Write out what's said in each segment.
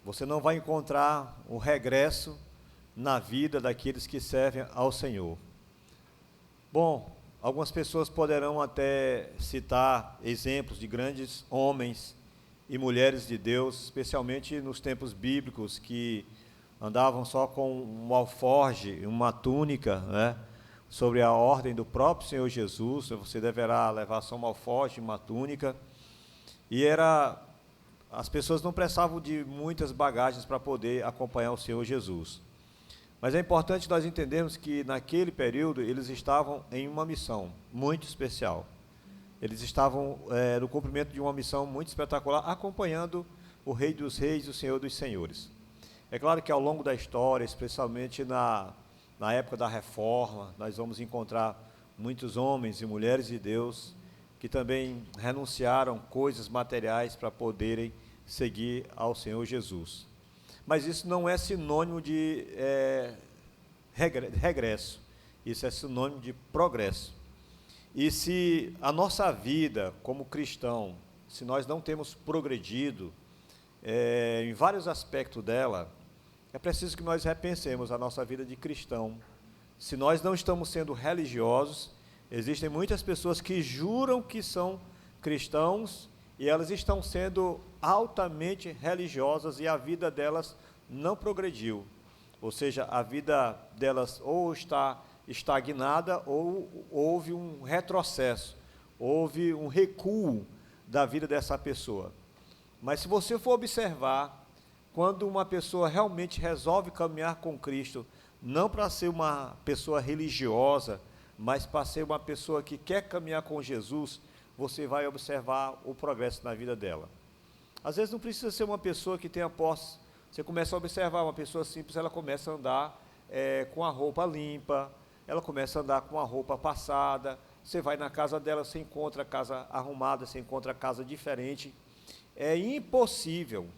Você não vai encontrar o regresso na vida daqueles que servem ao Senhor. Bom, algumas pessoas poderão até citar exemplos de grandes homens e mulheres de Deus, especialmente nos tempos bíblicos, que andavam só com um alforje, uma túnica, né? Sobre a ordem do próprio Senhor Jesus, você deverá levar só um alforje, uma túnica, e as pessoas não precisavam de muitas bagagens para poder acompanhar o Senhor Jesus. Mas é importante nós entendermos que naquele período eles estavam em uma missão muito especial. Eles estavam no cumprimento de uma missão muito espetacular, acompanhando o Rei dos Reis e o Senhor dos Senhores. É claro que ao longo da história, especialmente na época da Reforma, nós vamos encontrar muitos homens e mulheres de Deus que também renunciaram coisas materiais para poderem seguir ao Senhor Jesus. Mas isso não é sinônimo de regresso, isso é sinônimo de progresso. E se a nossa vida como cristão, se nós não temos progredido em vários aspectos dela, é preciso que nós repensemos a nossa vida de cristão. Se nós não estamos sendo religiosos, existem muitas pessoas que juram que são cristãos e elas estão sendo altamente religiosas e a vida delas não progrediu. Ou seja, a vida delas ou está estagnada ou houve um retrocesso, houve um recuo da vida dessa pessoa. Mas se você for observar, quando uma pessoa realmente resolve caminhar com Cristo, não para ser uma pessoa religiosa, mas para ser uma pessoa que quer caminhar com Jesus, você vai observar o progresso na vida dela. Às vezes não precisa ser uma pessoa que tenha posse. Você começa a observar uma pessoa simples, ela começa a andar com a roupa limpa, ela começa a andar com a roupa passada, você vai na casa dela, você encontra a casa arrumada, você encontra a casa diferente. É impossível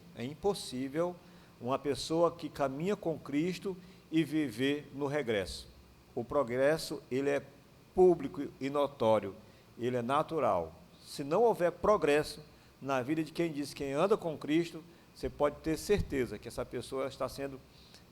uma pessoa que caminha com Cristo e viver no regresso. O progresso, ele é público e notório, ele é natural. Se não houver progresso na vida de quem anda com Cristo, você pode ter certeza que essa pessoa está sendo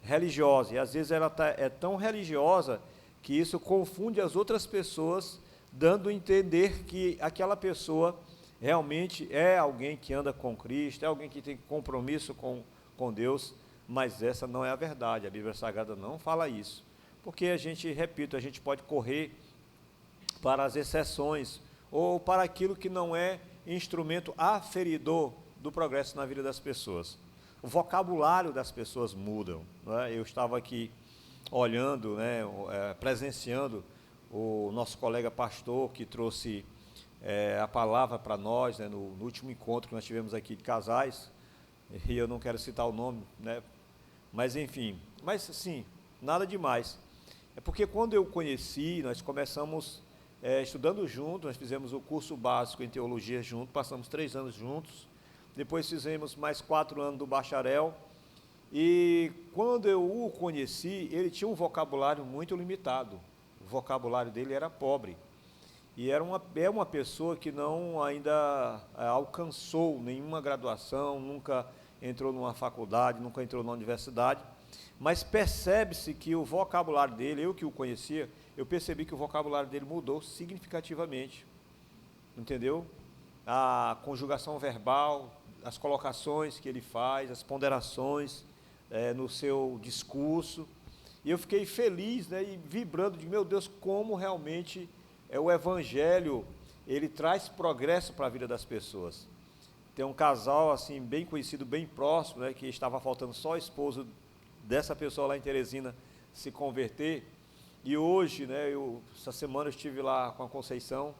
religiosa, e às vezes ela é tão religiosa que isso confunde as outras pessoas, dando a entender que aquela pessoa realmente é alguém que anda com Cristo, é alguém que tem compromisso com Deus, mas essa não é a verdade, a Bíblia Sagrada não fala isso, porque a gente pode correr para as exceções, ou para aquilo que não é instrumento aferidor do progresso na vida das pessoas. O vocabulário das pessoas mudam, não é? Eu estava aqui olhando, né, presenciando o nosso colega pastor que trouxe a palavra para nós, né, no último encontro que nós tivemos aqui de casais, e eu não quero citar o nome, né, mas enfim, mas assim, nada demais. É porque quando eu conheci, nós começamos estudando juntos, nós fizemos o curso básico em teologia juntos, passamos 3 anos juntos, depois fizemos mais 4 anos do bacharel, e quando eu o conheci, ele tinha um vocabulário muito limitado, o vocabulário dele era pobre, e é uma pessoa que não ainda alcançou nenhuma graduação, nunca entrou numa faculdade, nunca entrou na universidade, mas percebe-se que o vocabulário dele, eu que o conhecia, eu percebi que o vocabulário dele mudou significativamente, entendeu? A conjugação verbal, as colocações que ele faz, as ponderações no seu discurso, e eu fiquei feliz, né, e vibrando de, meu Deus, como realmente o Evangelho, ele traz progresso para a vida das pessoas. Tem um casal, assim, bem conhecido, bem próximo, né, que estava faltando só o esposo dessa pessoa lá em Teresina se converter, e hoje, né, essa semana eu estive lá com a Conceição,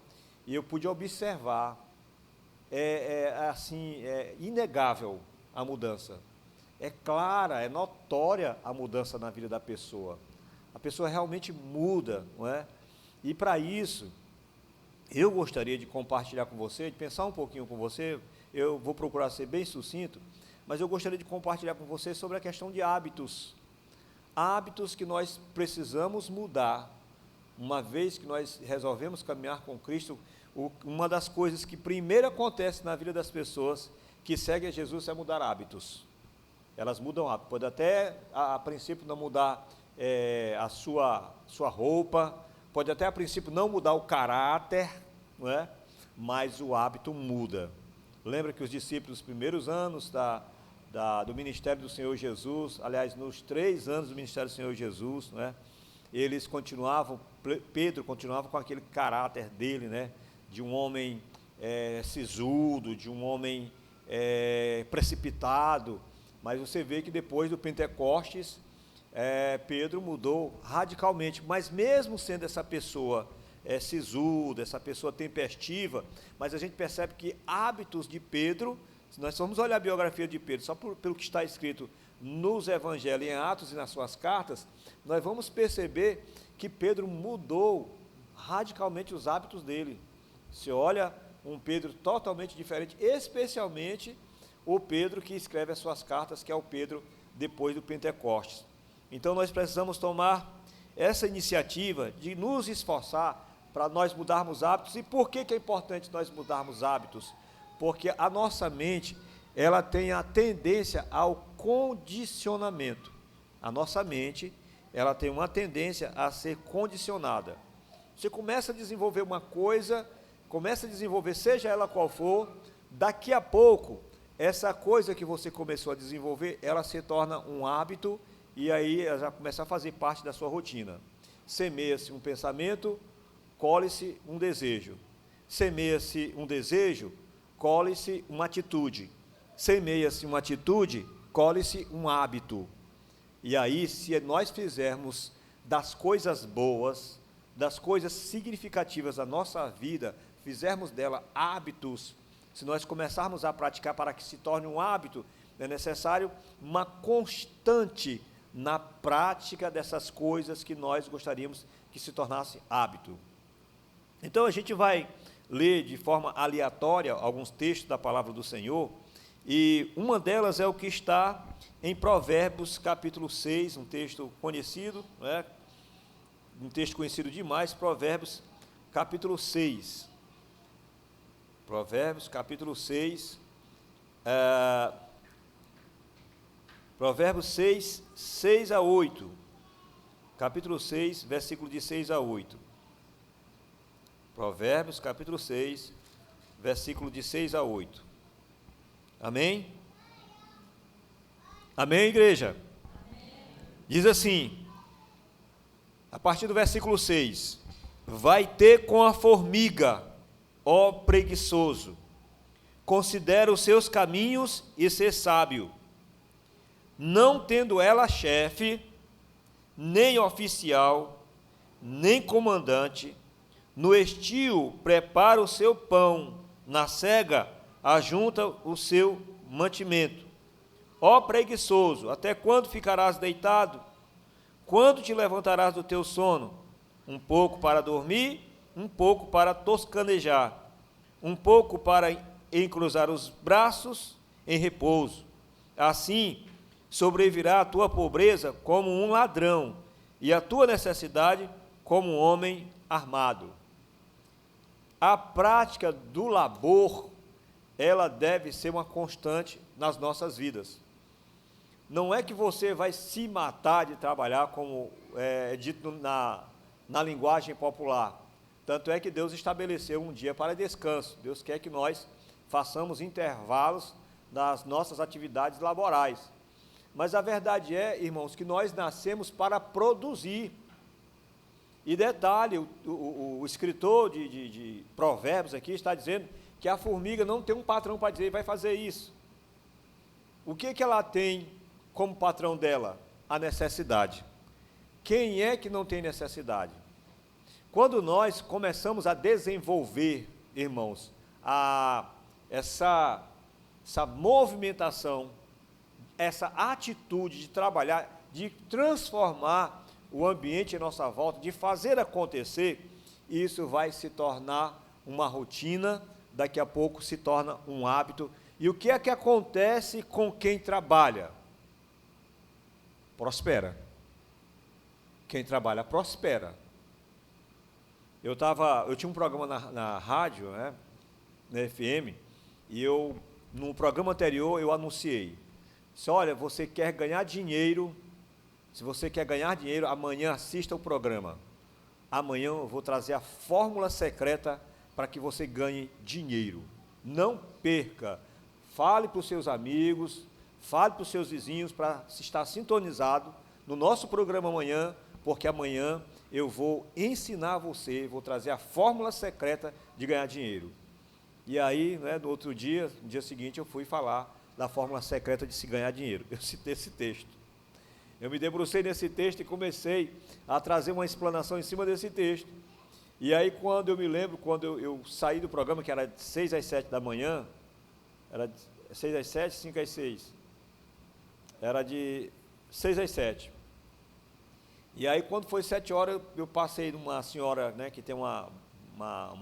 e eu pude observar, inegável a mudança, é clara, é notória a mudança na vida da pessoa, a pessoa realmente muda, não é? E para isso, eu gostaria de compartilhar com você, de pensar um pouquinho com você, eu vou procurar ser bem sucinto, mas eu gostaria de compartilhar com você sobre a questão de hábitos. Hábitos que nós precisamos mudar, uma vez que nós resolvemos caminhar com Cristo. Uma das coisas que primeiro acontece na vida das pessoas que seguem a Jesus é mudar hábitos. elas mudam o hábito. Pode até, a princípio, não mudar a sua roupa, pode até, a princípio, não mudar o caráter, não é? Mas o hábito muda. Lembra que os discípulos, nos primeiros anos do ministério do Senhor Jesus, aliás, nos 3 anos do ministério do Senhor Jesus, não é? Eles continuavam, Pedro continuava com aquele caráter dele, né? De um homem sisudo, de um homem precipitado, mas você vê que depois do Pentecostes, Pedro mudou radicalmente, mas mesmo sendo essa pessoa sisuda, essa pessoa tempestiva, mas a gente percebe que hábitos de Pedro, se nós formos olhar a biografia de Pedro, só pelo que está escrito nos evangelhos, em Atos e nas suas cartas, nós vamos perceber que Pedro mudou radicalmente os hábitos dele. Você olha um Pedro totalmente diferente, especialmente o Pedro que escreve as suas cartas, que é o Pedro depois do Pentecostes. Então nós precisamos tomar essa iniciativa de nos esforçar para nós mudarmos hábitos. E por que é importante nós mudarmos hábitos? Porque a nossa mente, ela tem a tendência ao condicionamento. A nossa mente, ela tem uma tendência a ser condicionada. Você começa a desenvolver uma coisa, começa a desenvolver, seja ela qual for, daqui a pouco, essa coisa que você começou a desenvolver, ela se torna um hábito, e aí ela já começa a fazer parte da sua rotina. Semeia-se um pensamento, colhe-se um desejo. Semeia-se um desejo, colhe-se uma atitude. Semeia-se uma atitude, colhe-se um hábito. E aí, se nós fizermos das coisas boas, das coisas significativas da nossa vida, fizermos dela hábitos, se nós começarmos a praticar para que se torne um hábito, é necessário uma constante na prática dessas coisas que nós gostaríamos que se tornasse hábito. Então a gente vai ler de forma aleatória alguns textos da palavra do Senhor, e uma delas é o que está em Provérbios capítulo 6, um texto conhecido, né? Um texto conhecido demais, Provérbios capítulo 6. Provérbios capítulo 6, Provérbios 6, 6 a 8. Capítulo 6, versículo de 6 a 8. Provérbios capítulo 6, versículo de 6 a 8. Amém? Amém, igreja? Amém. Diz assim, a partir do versículo 6, vai ter com a formiga, ó preguiçoso, considera os seus caminhos e ser sábio, não tendo ela chefe, nem oficial, nem comandante, no estio prepara o seu pão, na cega ajunta o seu mantimento. Ó preguiçoso, até quando ficarás deitado? Quando te levantarás do teu sono? Um pouco para dormir, um pouco para toscanejar, um pouco para encruzar os braços em repouso. Assim sobrevirá a tua pobreza como um ladrão, e a tua necessidade como um homem armado. A prática do labor, ela deve ser uma constante nas nossas vidas. Não é que você vai se matar de trabalhar, como é dito na linguagem popular. Tanto é que Deus estabeleceu um dia para descanso. Deus quer que nós façamos intervalos das nossas atividades laborais. Mas a verdade é, irmãos, que nós nascemos para produzir. E detalhe, o escritor de Provérbios aqui está dizendo que a formiga não tem um patrão para dizer, vai fazer isso. O que ela tem como patrão dela? A necessidade. Quem é que não tem necessidade? Quando nós começamos a desenvolver, irmãos, essa movimentação, essa atitude de trabalhar, de transformar o ambiente em nossa volta, de fazer acontecer, isso vai se tornar uma rotina, daqui a pouco se torna um hábito. E o que é que acontece com quem trabalha? Prospera. Quem trabalha, prospera. Eu tinha um programa na rádio, né, na FM, e no programa anterior eu anunciei, Se olha, você quer ganhar dinheiro, se você quer ganhar dinheiro, amanhã assista o programa. Amanhã eu vou trazer a fórmula secreta para que você ganhe dinheiro. Não perca. Fale para os seus amigos, fale para os seus vizinhos para estar sintonizado no nosso programa amanhã, porque amanhã eu vou ensinar você, vou trazer a fórmula secreta de ganhar dinheiro. E aí, né, no outro dia, no dia seguinte, eu fui falar da fórmula secreta de se ganhar dinheiro. Eu citei esse texto. Eu me debrucei nesse texto e comecei a trazer uma explanação em cima desse texto. E aí, quando eu me lembro, quando eu saí do programa, que era de 6 às 7 da manhã, era de 6 às 7, 5 às 6. Era de 6 às 7. E aí, quando foi 7 horas, eu passei numa senhora, né, que tem uma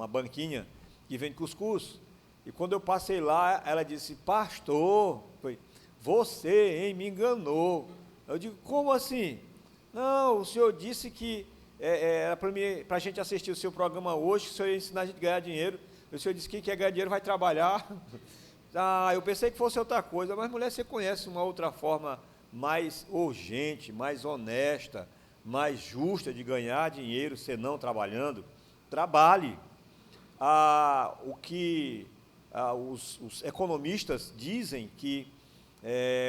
banquinha que vende cuscuz. E quando eu passei lá, ela disse, pastor, você, hein, me enganou. Eu digo, como assim? Não, o senhor disse que era para a gente assistir o seu programa hoje, que o senhor ia ensinar a gente a ganhar dinheiro. O senhor disse que quer ganhar dinheiro vai trabalhar. Ah, eu pensei que fosse outra coisa, mas mulher, você conhece uma outra forma mais urgente, mais honesta, mais justa de ganhar dinheiro, você não trabalhando? Trabalhe. Os economistas dizem que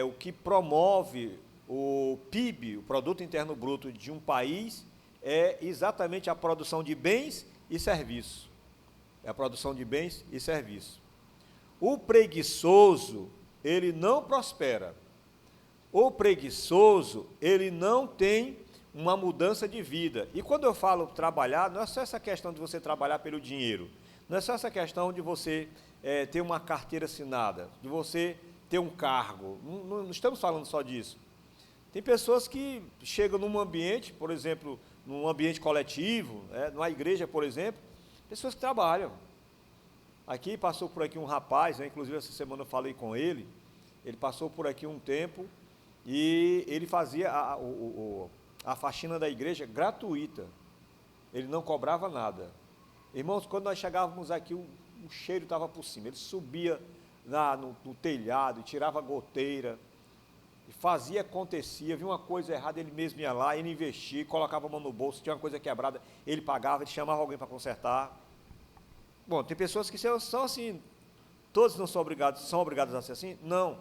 o que promove o PIB, o Produto Interno Bruto de um país, é exatamente a produção de bens e serviços. É a produção de bens e serviços. O preguiçoso, ele não prospera. O preguiçoso, ele não tem uma mudança de vida. E quando eu falo trabalhar, não é só essa questão de você trabalhar pelo dinheiro, não é só essa questão de você ter uma carteira assinada, de você ter um cargo, não estamos falando só disso. Tem pessoas que chegam num ambiente, por exemplo, num ambiente coletivo, numa igreja, por exemplo, pessoas que trabalham. Aqui passou por aqui um rapaz, inclusive essa semana eu falei com ele passou por aqui um tempo e ele fazia a faxina da igreja gratuita, ele não cobrava nada. Irmãos, quando nós chegávamos aqui, o cheiro estava por cima, ele subia no telhado, tirava a goteira, e fazia, acontecia, via uma coisa errada, ele mesmo ia lá, ele investia, colocava a mão no bolso, tinha uma coisa quebrada, ele pagava, ele chamava alguém para consertar. Bom, tem pessoas que são assim, todos não são obrigados a ser assim? Não.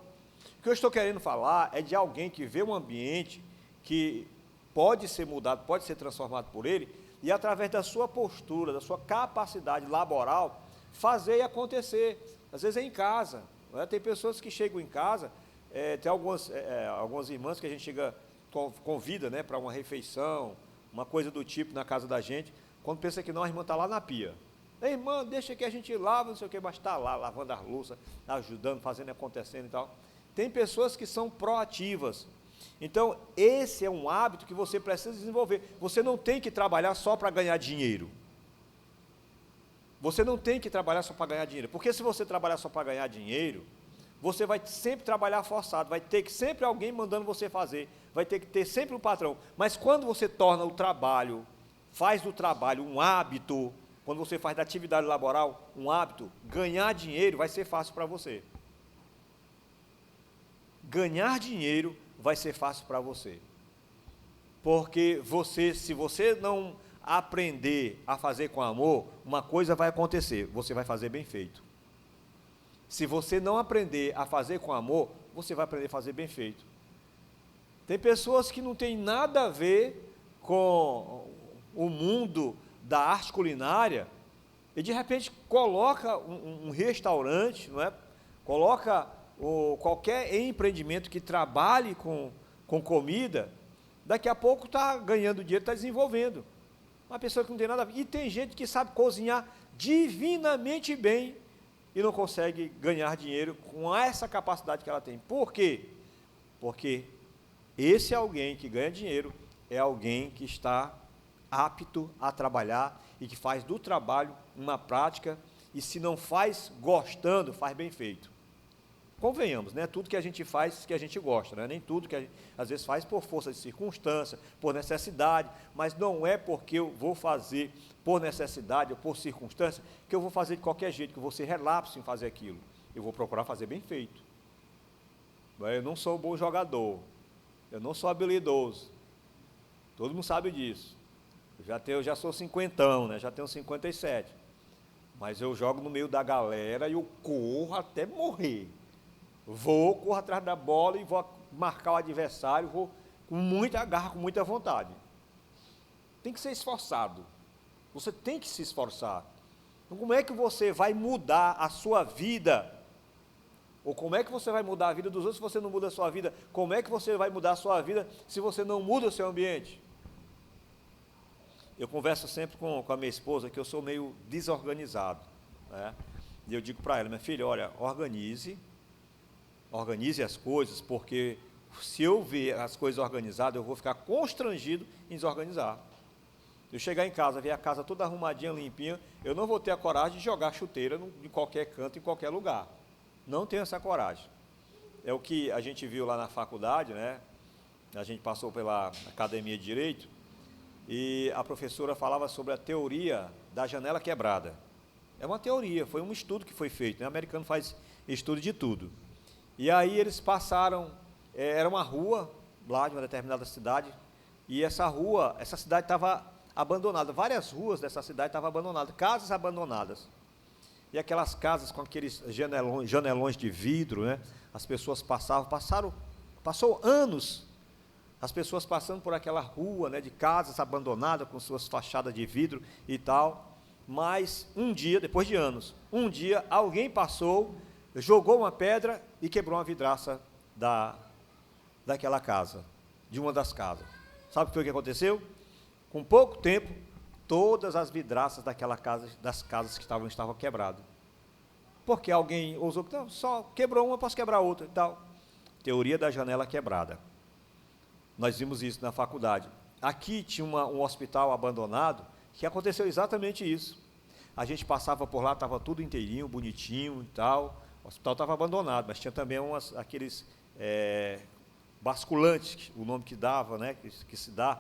O que eu estou querendo falar é de alguém que vê um ambiente que pode ser mudado, pode ser transformado por ele, e através da sua postura, da sua capacidade laboral, fazer e acontecer. Às vezes é em casa, não é? Tem pessoas que chegam em casa, tem algumas irmãs que a gente convida, né, para uma refeição, uma coisa do tipo na casa da gente, quando pensa que não, a irmã está lá na pia. Ei, irmã, deixa que a gente lava, não sei o que, mas está lá, lavando as louças, ajudando, fazendo, acontecendo e tal. Tem pessoas que são proativas. Então, esse é um hábito que você precisa desenvolver. Você não tem que trabalhar só para ganhar dinheiro. Você não tem que trabalhar só para ganhar dinheiro. Porque se você trabalhar só para ganhar dinheiro, você vai sempre trabalhar forçado, vai ter que sempre alguém mandando você fazer, vai ter que ter sempre um patrão. Mas quando você torna o trabalho, faz do trabalho um hábito, quando você faz da atividade laboral um hábito, ganhar dinheiro vai ser fácil para você. Ganhar dinheiro vai ser fácil para você. Porque se você não aprender a fazer com amor, uma coisa vai acontecer, você vai fazer bem feito. Se você não aprender a fazer com amor, você vai aprender a fazer bem feito. Tem pessoas que não têm nada a ver com o mundo da arte culinária e de repente coloca um restaurante, não é? Coloca qualquer empreendimento que trabalhe com comida, daqui a pouco está ganhando dinheiro, está desenvolvendo. Uma pessoa que não tem nada a ver. E tem gente que sabe cozinhar divinamente bem e não consegue ganhar dinheiro com essa capacidade que ela tem. Por quê? Porque esse alguém que ganha dinheiro é alguém que está apto a trabalhar e que faz do trabalho uma prática, e se não faz gostando, faz bem feito. Convenhamos, né? Tudo que a gente faz que a gente gosta, né? Nem tudo que a gente, às vezes, faz por força de circunstância, por necessidade, mas não é porque eu vou fazer por necessidade ou por circunstância que eu vou fazer de qualquer jeito, que eu vou ser relapso em fazer aquilo. Eu vou procurar fazer bem feito. Eu não sou um bom jogador, eu não sou habilidoso, todo mundo sabe disso. Eu já sou cinquentão, né? Já tenho 57. Mas eu jogo no meio da galera e eu corro até morrer. Corro atrás da bola e vou marcar o adversário, vou com muita garra, com muita vontade. Tem que ser esforçado. Você tem que se esforçar. Então, como é que você vai mudar a sua vida? Ou como é que você vai mudar a vida dos outros se você não muda a sua vida? Como é que você vai mudar a sua vida se você não muda o seu ambiente? Eu converso sempre com a minha esposa que eu sou meio desorganizado, né? E eu digo para ela, minha filha, olha, organize as coisas, porque se eu ver as coisas organizadas, eu vou ficar constrangido em desorganizar. Eu chegar em casa, ver a casa toda arrumadinha, limpinha, eu não vou ter a coragem de jogar chuteira em qualquer canto, em qualquer lugar. Não tenho essa coragem. É o que a gente viu lá na faculdade, né? A gente passou pela Academia de Direito, e a professora falava sobre a teoria da janela quebrada. É uma teoria, foi um estudo que foi feito, né? O americano faz estudo de tudo. E aí eles passaram, era uma rua lá de uma determinada cidade, e essa cidade estava abandonada, várias ruas dessa cidade estavam abandonadas, casas abandonadas. E aquelas casas com aqueles janelões de vidro, né? As pessoas passou anos, as pessoas passando por aquela rua, né, de casas abandonadas, com suas fachadas de vidro e tal, mas um dia, depois de anos, alguém passou, jogou uma pedra e quebrou uma vidraça daquela casa, de uma das casas. Sabe o que foi que aconteceu? Com pouco tempo, todas as vidraças daquela casa, das casas que estavam quebradas. Porque alguém ousou, não, só quebrou uma, posso quebrar outra e tal. Teoria da janela quebrada. Nós vimos isso na faculdade. Aqui tinha um hospital abandonado, que aconteceu exatamente isso. A gente passava por lá, estava tudo inteirinho, bonitinho e tal. O hospital estava abandonado, mas tinha também aqueles basculantes, o nome que dava, né, que se dá.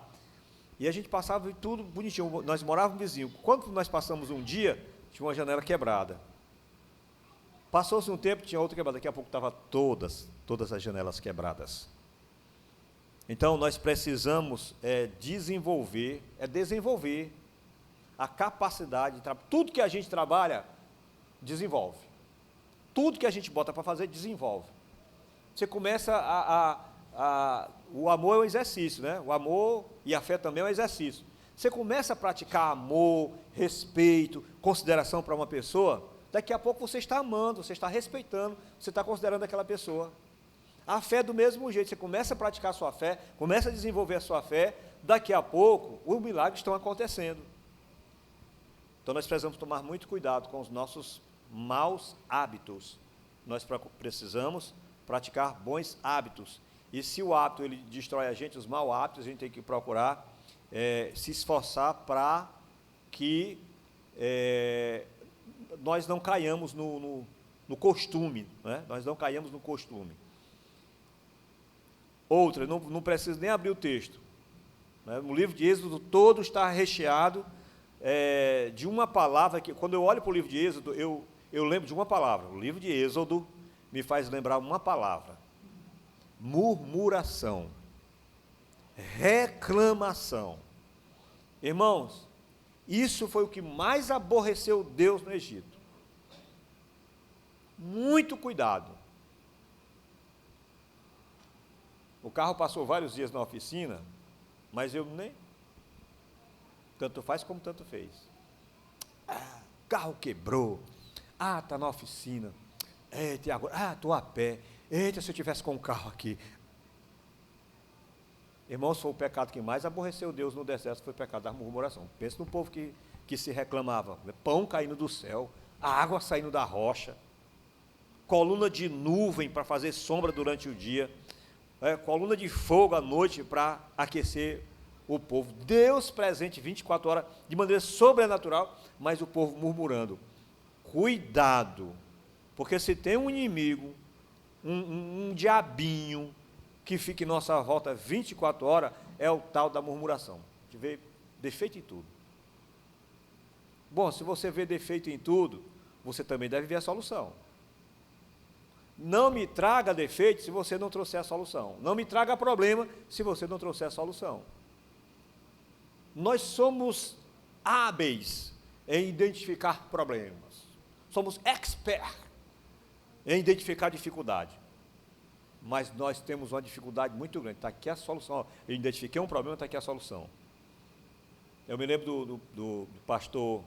E a gente passava tudo bonitinho. Nós morávamos vizinho. Quando nós passamos um dia, tinha uma janela quebrada. Passou-se um tempo, tinha outra quebrada. Daqui a pouco estava todas as janelas quebradas. Então, nós precisamos desenvolver a capacidade de trabalhar. Tudo que a gente trabalha, desenvolve. Tudo que a gente bota para fazer, desenvolve. Você começa o amor é um exercício, né? O amor e a fé também é um exercício. Você começa a praticar amor, respeito, consideração para uma pessoa, daqui a pouco você está amando, você está respeitando, você está considerando aquela pessoa. A fé é do mesmo jeito, você começa a praticar a sua fé, começa a desenvolver a sua fé, daqui a pouco os milagres estão acontecendo. Então nós precisamos tomar muito cuidado com os nossos maus hábitos. Nós precisamos praticar bons hábitos. E se o hábito ele destrói a gente, os maus hábitos, a gente tem que procurar se esforçar para que nós não caiamos no costume, né? Nós não caiamos no costume. Outra, não preciso nem abrir o texto, né? No livro de Êxodo todo está recheado de uma palavra que, quando eu olho para o livro de Êxodo, eu lembro de uma palavra. O livro de Êxodo me faz lembrar uma palavra: murmuração, reclamação. Irmãos, isso foi o que mais aborreceu Deus no Egito. Muito cuidado. O carro passou vários dias na oficina, mas eu nem... Tanto faz como tanto fez. Carro quebrou. Está na oficina. Eita, e agora? Estou a pé. Eita, se eu tivesse com o carro aqui. Irmãos, foi o pecado que mais aborreceu Deus no deserto, foi o pecado da murmuração. Pensa no povo que se reclamava. Pão caindo do céu, a água saindo da rocha, coluna de nuvem para fazer sombra durante o dia, coluna de fogo à noite para aquecer o povo. Deus presente 24 horas de maneira sobrenatural, mas o povo murmurando. Cuidado, porque se tem um inimigo, um diabinho que fica em nossa volta 24 horas, é o tal da murmuração. A gente vê defeito em tudo. Bom, se você vê defeito em tudo, você também deve ver a solução. Não me traga defeito se você não trouxer a solução. Não me traga problema se você não trouxer a solução. Nós somos hábeis em identificar problemas. Somos experts em identificar dificuldade. Mas nós temos uma dificuldade muito grande. Está aqui a solução. Eu identifiquei um problema, está aqui a solução. Eu me lembro do pastor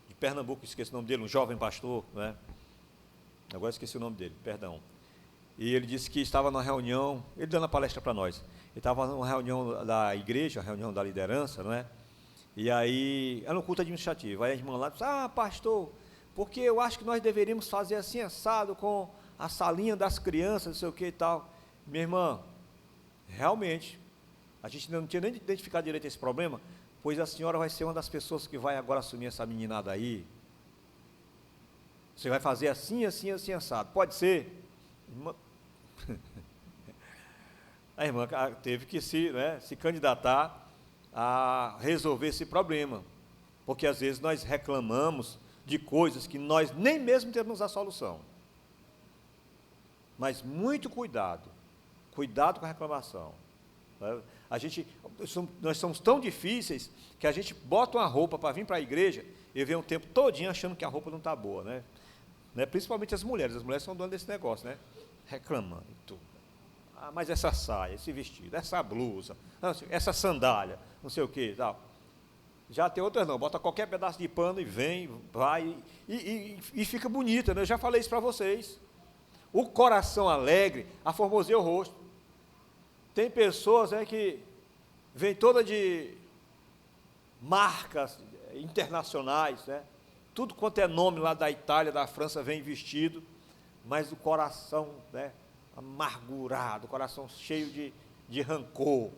de Pernambuco, esqueci o nome dele, um jovem pastor, né? Agora esqueci o nome dele, perdão. E ele disse que estava numa reunião, ele dando a palestra para nós. Ele estava numa reunião da igreja, reunião da liderança, não é? E aí, era um culto administrativo. Aí a irmã lá disse: pastor, porque eu acho que nós deveríamos fazer assim, assado, com a salinha das crianças, não sei o que e tal. Minha irmã, realmente, a gente não tinha nem identificado direito esse problema, pois a senhora vai ser uma das pessoas que vai agora assumir essa meninada aí. Você vai fazer assim, assim, assim, assado. Pode ser? Irmã... A irmã teve que se candidatar a resolver esse problema, porque às vezes nós reclamamos de coisas que nós nem mesmo temos a solução. Mas muito cuidado com a reclamação. Nós somos tão difíceis que a gente bota uma roupa para vir para a igreja e vê um tempo todinho achando que a roupa não está boa, né? Principalmente as mulheres são donas desse negócio, né? Reclamando e tudo. Mas essa saia, esse vestido, essa blusa, essa sandália, não sei o que, tal. Já tem outras não, bota qualquer pedaço de pano e vem, vai, e fica bonita, né? Eu já falei isso para vocês. O coração alegre aformoseia o rosto. Tem pessoas que vêm toda de marcas internacionais, né? Tudo quanto é nome lá da Itália, da França, vem vestido, mas o coração, né, amargurado, o coração cheio de rancor.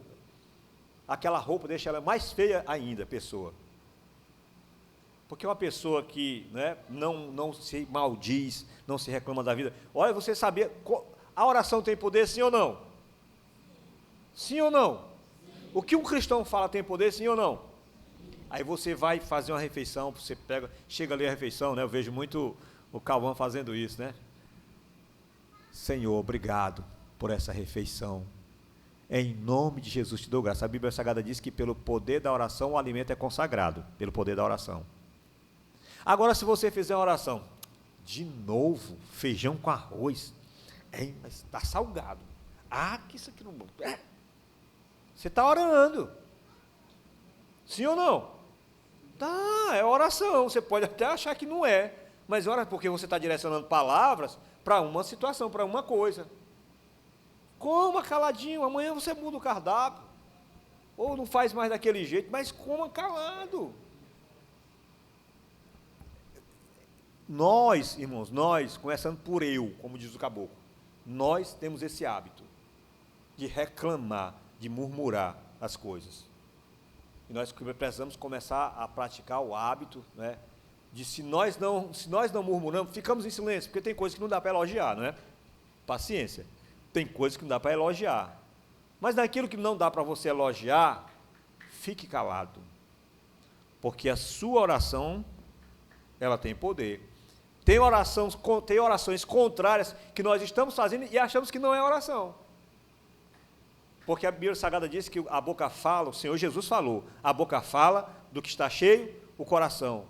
Aquela roupa deixa ela mais feia ainda, a pessoa. Porque uma pessoa que, né, não se maldiz, não se reclama da vida. Olha, você sabia, a oração tem poder, sim ou não? Sim ou não? Sim. O que um cristão fala tem poder, sim ou não? Sim. Aí você vai fazer uma refeição, você chega ali a refeição, né? Eu vejo muito o Calvão fazendo isso, né? Senhor, obrigado por essa refeição. Em nome de Jesus te dou graça. A Bíblia Sagrada diz que pelo poder da oração o alimento é consagrado, pelo poder da oração. Agora, se você fizer uma oração, de novo, feijão com arroz, mas está salgado. Que isso aqui não... Você está orando. Sim ou não? Tá, é oração. Você pode até achar que não é, mas ora porque você está direcionando palavras para uma situação, para uma coisa. Coma caladinho, amanhã você muda o cardápio. Ou não faz mais daquele jeito, mas coma calado. Nós, irmãos, começando por eu, como diz o caboclo, nós temos esse hábito de reclamar, de murmurar as coisas. E nós precisamos começar a praticar o hábito, né, de se nós não murmuramos, ficamos em silêncio, porque tem coisas que não dá para elogiar, não é? Paciência. Tem coisas que não dá para elogiar. Mas naquilo que não dá para você elogiar, fique calado. Porque a sua oração, ela tem poder. Tem orações contrárias que nós estamos fazendo e achamos que não é oração. Porque a Bíblia Sagrada diz que a boca fala, o Senhor Jesus falou, a boca fala do que está cheio, o coração.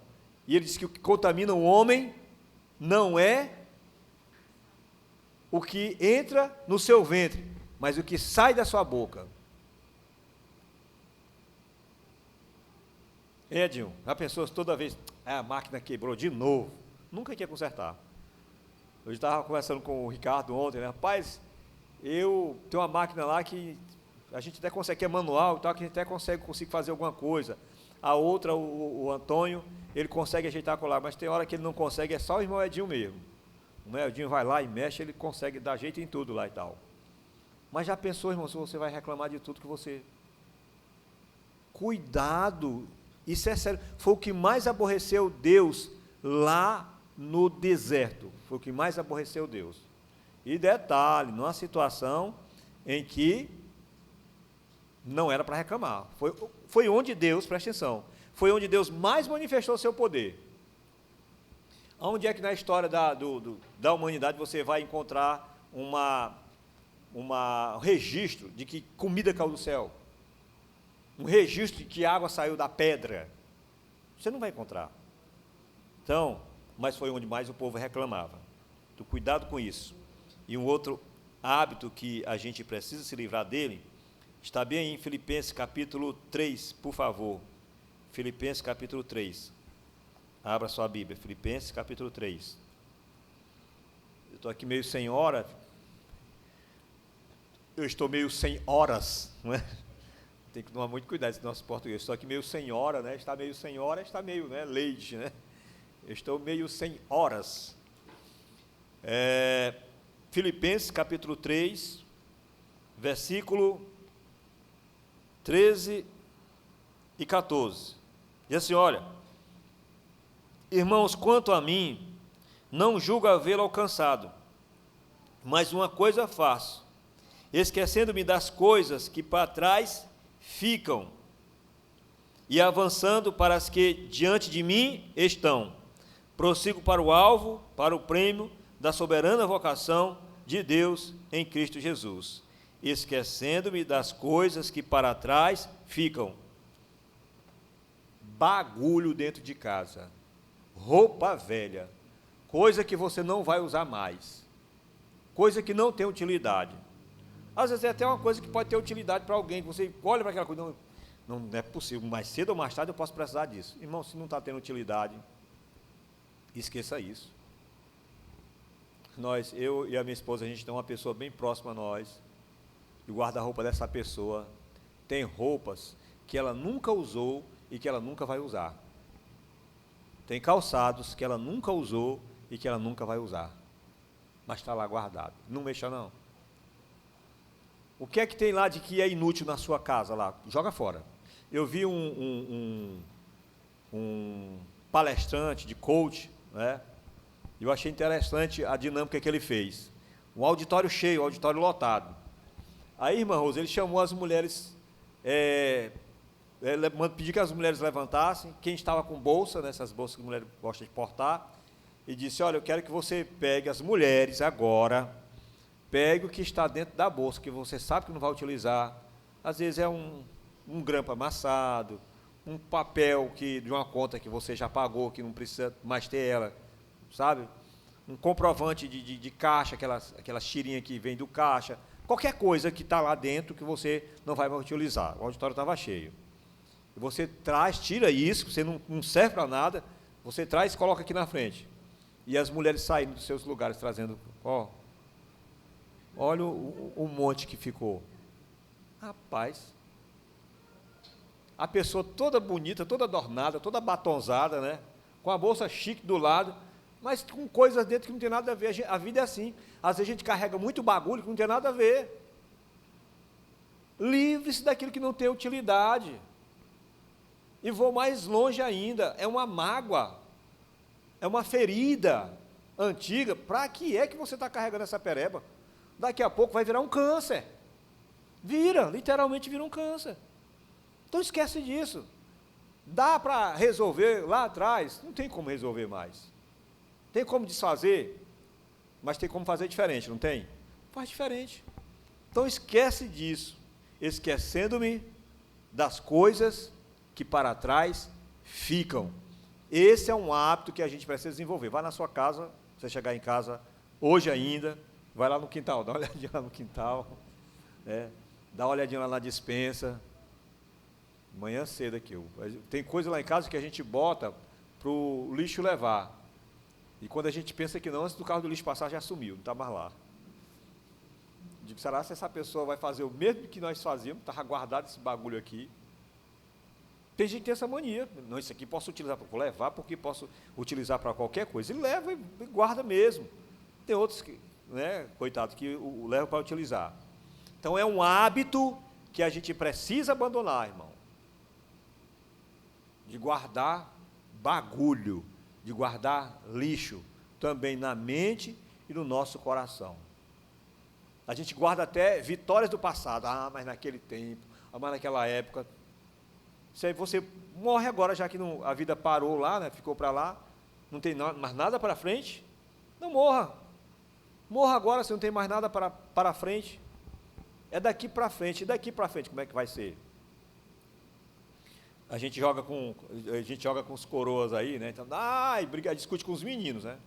E ele diz que o que contamina o homem não é o que entra no seu ventre, mas o que sai da sua boca. Edinho, já pensou se toda vez, a máquina quebrou de novo, nunca quer consertar. Eu estava conversando com o Ricardo ontem, né? Rapaz, eu tenho uma máquina lá que a gente até consegue, que é manual, que a gente até consigo fazer alguma coisa. A outra, o Antônio, ele consegue ajeitar colar, mas tem hora que ele não consegue, é só o irmão Edinho mesmo. O Edinho vai lá e mexe, ele consegue dar jeito em tudo lá e tal. Mas já pensou, irmão, se você vai reclamar de tudo que você... Cuidado, isso é sério. Foi o que mais aborreceu Deus lá no deserto. Foi o que mais aborreceu Deus. E detalhe, numa situação em que não era para reclamar. Foi onde Deus, presta atenção, foi onde Deus mais manifestou o seu poder. Onde é que na história da humanidade você vai encontrar um registro de que comida caiu do céu? Um registro de que água saiu da pedra? Você não vai encontrar. Então, mas foi onde mais o povo reclamava. Então, cuidado com isso. E um outro hábito que a gente precisa se livrar dele, está bem em Filipenses capítulo 3, por favor. Filipenses capítulo 3. Abra sua Bíblia, Filipenses capítulo 3. Eu estou aqui meio sem hora. Eu estou meio sem horas, não é? Tem que tomar muito cuidado com o nosso português. Estou aqui meio sem hora, né? Está meio sem hora, está meio, né? Leite, né? Eu estou meio sem horas. Filipenses capítulo 3, versículo 13 e 14. Diz assim, olha: irmãos, quanto a mim, não julgo havê-lo alcançado, mas uma coisa faço, esquecendo-me das coisas que para trás ficam, e avançando para as que diante de mim estão, prossigo para o alvo, para o prêmio da soberana vocação de Deus em Cristo Jesus, esquecendo-me das coisas que para trás ficam. Bagulho dentro de casa, roupa velha, coisa que você não vai usar mais, coisa que não tem utilidade. Às vezes é até uma coisa que pode ter utilidade para alguém, que você olha para aquela coisa, não é possível, mais cedo ou mais tarde eu posso precisar disso. Irmão, se não está tendo utilidade, esqueça isso. Eu e a minha esposa, a gente tem uma pessoa bem próxima a nós, e o guarda-roupa dessa pessoa tem roupas que ela nunca usou e que ela nunca vai usar. Tem calçados que ela nunca usou e que ela nunca vai usar, mas está lá guardado. Não mexa não. O que é que tem lá de que é inútil na sua casa lá? Joga fora. Eu vi um palestrante de coach, né? Eu achei interessante a dinâmica que ele fez. Um auditório cheio, um auditório lotado. Aí, irmã Rosa, ele chamou as mulheres, pediu que as mulheres levantassem, quem estava com bolsa, nessas bolsas que a mulher gosta de portar, e disse, olha, eu quero que você pegue as mulheres agora, pegue o que está dentro da bolsa, que você sabe que não vai utilizar. Às vezes é um grampo amassado, um papel de uma conta que você já pagou, que não precisa mais ter ela, sabe? Um comprovante de caixa, aquelas tirinhas que vem do caixa, qualquer coisa que está lá dentro que você não vai mais utilizar. O auditório estava cheio. E você traz, tira isso, você não serve para nada, você traz e coloca aqui na frente. E as mulheres saindo dos seus lugares, trazendo, olha o monte que ficou. Rapaz, a pessoa toda bonita, toda adornada, toda batonzada, né? Com a bolsa chique do lado, mas com coisas dentro que não tem nada a ver. A vida é assim. Às vezes a gente carrega muito bagulho que não tem nada a ver. Livre-se daquilo que não tem utilidade. E vou mais longe ainda, é uma mágoa, é uma ferida antiga. Para que é que você está carregando essa pereba? Daqui a pouco vai virar um câncer. Literalmente vira um câncer. Então esquece disso. Dá para resolver lá atrás? Não tem como resolver mais. Tem como desfazer, mas tem como fazer diferente, não tem? Faz diferente. Então esquece disso, esquecendo-me das coisas que para trás ficam. Esse é um hábito que a gente precisa desenvolver. Vai na sua casa, você chegar em casa hoje ainda, vai lá no quintal, dá uma olhadinha lá no quintal, dá uma olhadinha lá na despensa, manhã cedo aqui. Tem coisa lá em casa que a gente bota para o lixo levar. E quando a gente pensa que não, antes do carro do lixo passar, já sumiu, não está mais lá. Digo, será que essa pessoa vai fazer o mesmo que nós fazíamos? Estava guardado esse bagulho aqui. Tem gente que tem essa mania. Não, isso aqui posso utilizar para levar, porque posso utilizar para qualquer coisa. Ele leva e guarda mesmo. Tem outros, coitados, que o levam para utilizar. Então, é um hábito que a gente precisa abandonar, irmão. De guardar bagulho, de guardar lixo, também na mente e no nosso coração. A gente guarda até vitórias do passado. Mas naquele tempo, mas naquela época. Você morre agora, já que a vida parou lá, ficou para lá. não tem mais nada para frente, não morra. Morra agora se não tem mais nada para frente. É daqui para frente. E daqui para frente, como é que vai ser? A gente joga com os coroas aí, né? Então, discute com os meninos, né?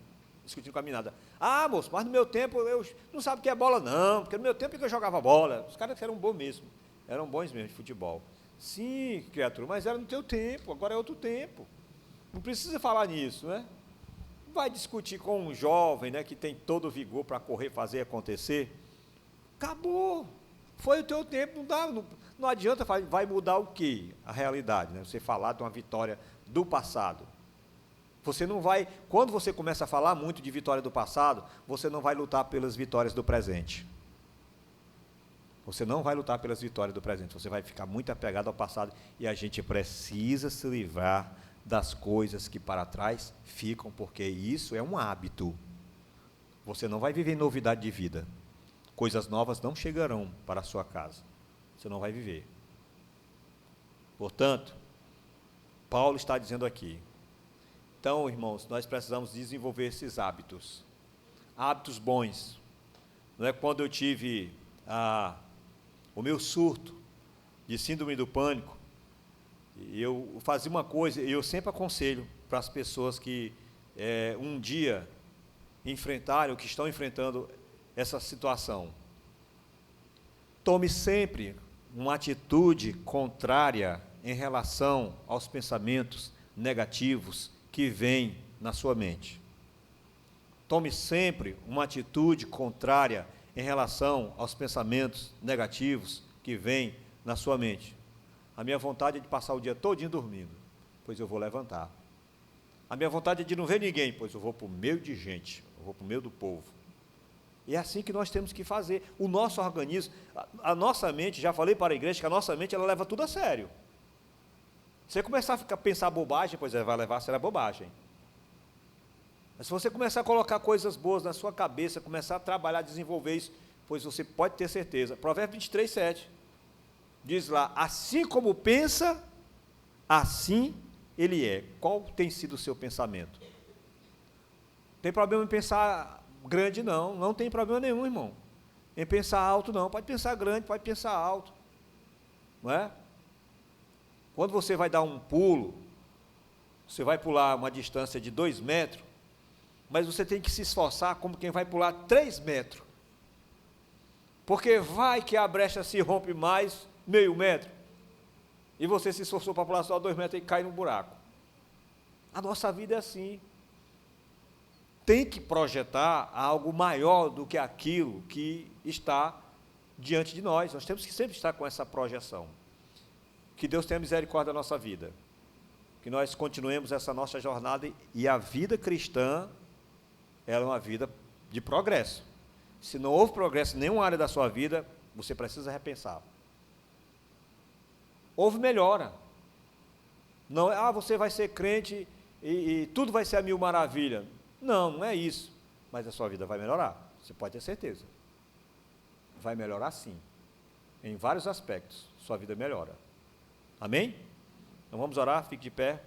Discutindo com a meninada. Ah, moço, mas no meu tempo eu não sabe o que é bola, não, porque no meu tempo é que eu jogava bola. Os caras eram bons mesmo. Eram bons mesmo de futebol. Sim, criatura, mas era no teu tempo, agora é outro tempo. Não precisa falar nisso, né? Vai discutir com um jovem, né, que tem todo o vigor para correr, fazer acontecer. Acabou. Foi o teu tempo, não adianta, vai mudar o quê? A realidade, né? Você falar de uma vitória do passado. Você não vai, quando você começa a falar muito de vitória do passado, você não vai lutar pelas vitórias do presente. Você não vai lutar pelas vitórias do presente, você vai ficar muito apegado ao passado, e a gente precisa se livrar das coisas que para trás ficam, porque isso é um hábito. Você não vai viver novidade de vida. Coisas novas não chegarão para a sua casa. Você não vai viver. Portanto, Paulo está dizendo aqui, então, irmãos, nós precisamos desenvolver esses hábitos. Hábitos bons. Não é quando eu tive o meu surto de síndrome do pânico, eu fazia uma coisa, e eu sempre aconselho para as pessoas que um dia enfrentarem, ou que estão enfrentando essa situação. Tome sempre uma atitude contrária em relação aos pensamentos negativos que vêm na sua mente. Tome sempre uma atitude contrária em relação aos pensamentos negativos que vêm na sua mente. A minha vontade é de passar o dia todinho dormindo, pois eu vou levantar. A minha vontade é de não ver ninguém, pois eu vou para o meio de gente, eu vou para o meio do povo. E é assim que nós temos que fazer. O nosso organismo, a nossa mente, já falei para a igreja que a nossa mente, ela leva tudo a sério. Se você começar a pensar bobagem, pois vai levar a sério a bobagem. Mas se você começar a colocar coisas boas na sua cabeça, começar a trabalhar, desenvolver isso, pois você pode ter certeza. Provérbios 23, 7. Diz lá, assim como pensa, assim ele é. Qual tem sido o seu pensamento? Tem problema em pensar grande, não. Não tem problema nenhum, irmão. Em pensar alto, não. Pode pensar grande, pode pensar alto. Não é? Quando você vai dar um pulo, você vai pular uma distância de 2 metros, mas você tem que se esforçar como quem vai pular 3 metros. Porque vai que a brecha se rompe mais, meio metro, e você se esforçou para pular só 2 metros e cai no buraco. A nossa vida é assim. Tem que projetar algo maior do que aquilo que está diante de nós. Nós temos que sempre estar com essa projeção. Que Deus tenha misericórdia da nossa vida. Que nós continuemos essa nossa jornada, e a vida cristã, ela é uma vida de progresso. Se não houve progresso em nenhuma área da sua vida, você precisa repensar. Houve melhora. Não é, você vai ser crente e tudo vai ser a mil maravilha. Não, não é isso. Mas a sua vida vai melhorar, você pode ter certeza. Vai melhorar sim. Em vários aspectos, sua vida melhora. Amém? Então vamos orar, fique de pé.